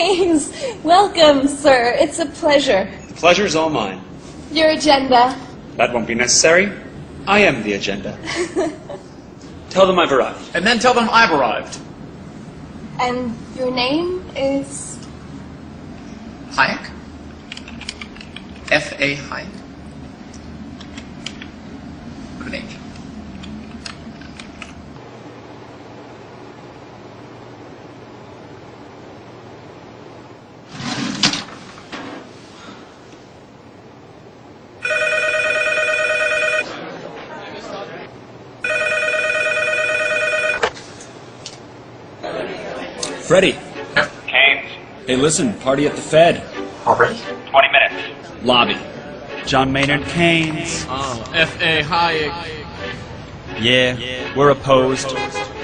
Keynes! Welcome, sir. It's a pleasure. The pleasure's all mine. Your agenda. That won't be necessary. I am the agenda. Tell them I've arrived. And then tell them I've arrived. And your name is? Hayek? F.A. Hayek. Good age. Freddie. Keynes. Hey, listen, party at the Fed. Already? 20 minutes. Lobby. John Maynard Keynes. F.A. Hayek. Yeah, we're opposed.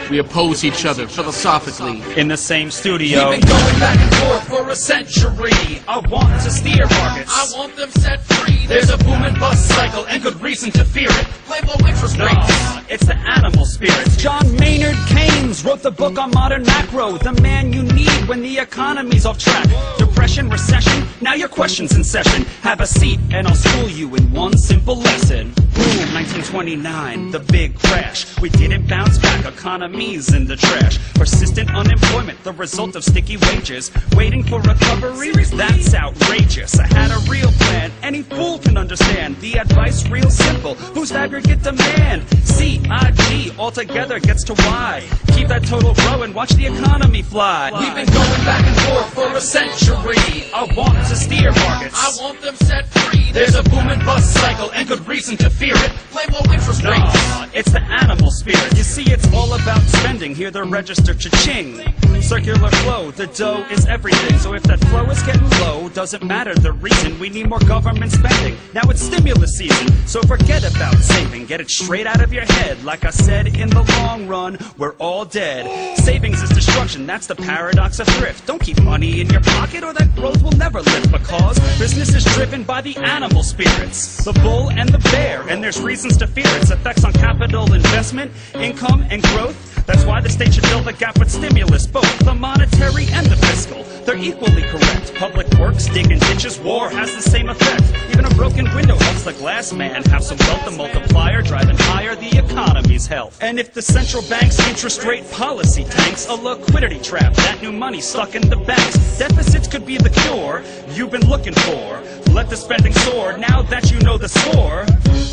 We oppose each other philosophically. In the same studio. We've been going back and forth for a century. I want to steer markets. I want them set free. There's a boom and bust cycle and good reason to fear it. Play low interest rates. It's the animal spirit. John Maynard Keynes wrote the book on modern macro. The man you need when the economy's off track. Depression, recession, now your question's in session. Have a seat and I'll school you in one simple lesson. Boom, 1929, the big crash. We didn't bounce back, economy's in the trash. Persistent unemployment, the result of sticky wages. Waiting for recovery, that's outrageous. I had a real plan, any fool can understand. The advice real simple, whose aggregate demand? C-I-G, altogether gets to Y. Keep that total growing, watch the economy fly. We've been going back and forth for a century. I want to steer markets. I want them set free. There's a boom and bust cycle and good reason to fear it. Play low interest rates. It's the animal spirit. You see, it's all about spending. Hear the register cha-ching. Circular flow, the dough is everything. So if that flow is getting low, doesn't matter the reason. We need more government spending. Now it's stimulus season, so forget about saving. Get it straight out of your head. Like I said, in the long run, we're all dead. Savings is destruction, that's the paradox of thrift. Don't keep money in your pocket or that growth will never lift. Because business is driven by the animal spirits, the bull and the bear. And there's reasons to fear its effects on capital investment, income, and growth. That's why the state should fill the gap with stimulus, both the monetary and the fiscal. They're equally correct. Public works, digging ditches, war has the same effect. Even a broken window helps the glass man have some wealth, the multiplier driving higher the economy's health. And if the central bank's interest rate policy tanks, a liquidity trap, that new money stuck in the banks. Deficits could be the cure you've been looking for. Let the spending soar, now that you know the score.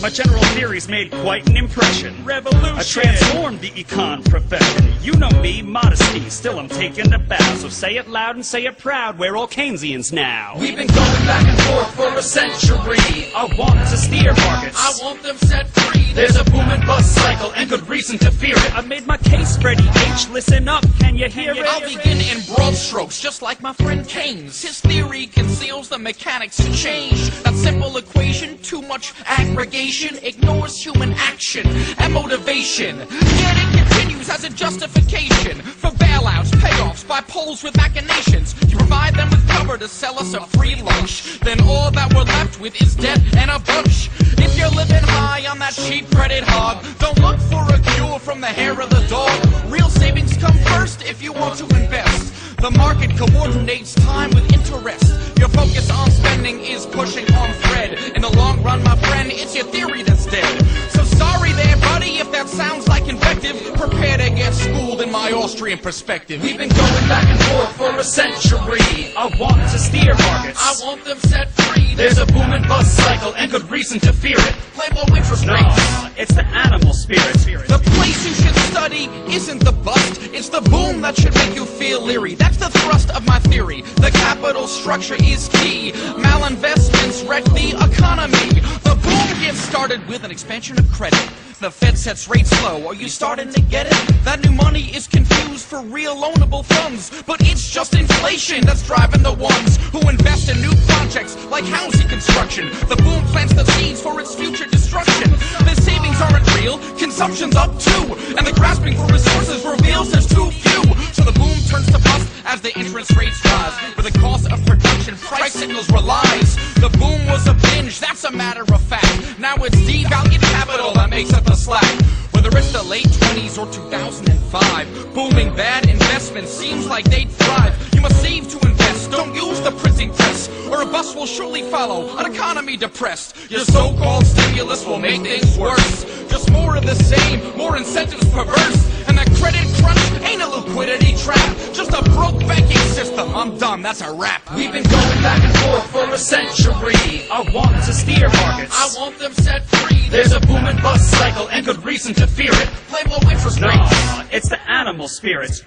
My general theories made quite an impression. Revolution! I transformed the econ profession. You know me, modesty, still I'm taking a bow. So say it loud and say it proud, we're all Keynesians now. We've been going back and forth for a century. I want to steer markets. I want them set free. There's a boom and bust cycle and good reason to fear it. I made my case, Freddie H. Listen up, can you hear it? I'll begin in broad strokes, just like my friend Keynes. His theory conceals the mechanics to change. That simple equation, too much aggregation, ignores human action and motivation. Yet it continues as a justification for bailouts, payoffs by polls with machinations. You provide them with cover to sell us a free lunch. Then all that we're left with is debt and a bunch. If you're living high on that cheap credit hog, don't look for a cure from the hair of the dog. Real savings come first if you want to invest. The market coordinates time with interest. Your focus on spending is pushing on thread. In the long run, my friend, it's your theory that's dead. So sorry there, buddy, if that sounds like invective. Prepare to get schooled in my Austrian perspective. We've been going back and forth for a century. I want to steer markets. I want them set free. There's a boom and bust cycle and good reason to fear it. Play low interest rates. It's the animal spirit. The place you should study isn't the bust, it's the boom that should make you feel leery. That's the thrust of my theory. The capital structure is key. Malinvestments wreck the economy. The boom gets started with an expansion of credit. The Fed sets rates low. Are you starting to get it? That new money is confused for real loanable funds, but it's just inflation that's driving the ones who invest in new projects like housing construction. The boom plants the seeds for its future destruction. The savings aren't real, consumption's up too, and the grasping for resources reveals there's too few. So the boom turns to bust as the interest rates rise. With the cost of production, price signals relies. The boom was a binge, that's a matter of fact. Now it's devalued capital that makes up the slack. Whether it's the late 20s or 2005, booming bad investment seems like they'd thrive. You must save to invest, don't use the printing press, or a bus will surely follow, an economy depressed. Your so-called stimulus will make things worse. Just more of the same, more incentives perverse. And that credit crunch ain't a liquidity trap, just a broke banking system. I'm done, that's a wrap. We've been going back and forth for a century. I want to steer markets. I want them set free. There's a boom and bust cycle and good reason to fear it. Play low interest rates. No, it's the animal spirit.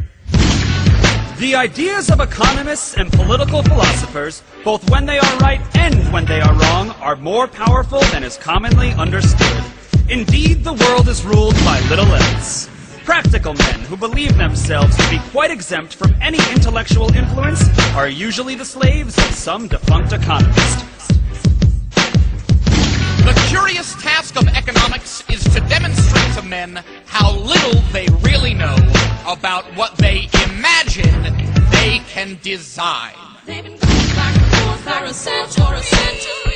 The ideas of economists and political philosophers, both when they are right and when they are wrong, are more powerful than is commonly understood. Indeed, the world is ruled by little else. Practical men who believe themselves to be quite exempt from any intellectual influence are usually the slaves of some defunct economist. The curious task of economics is to demonstrate to men how little they really know about what they imagine they can design. They've been going back and forth for a century.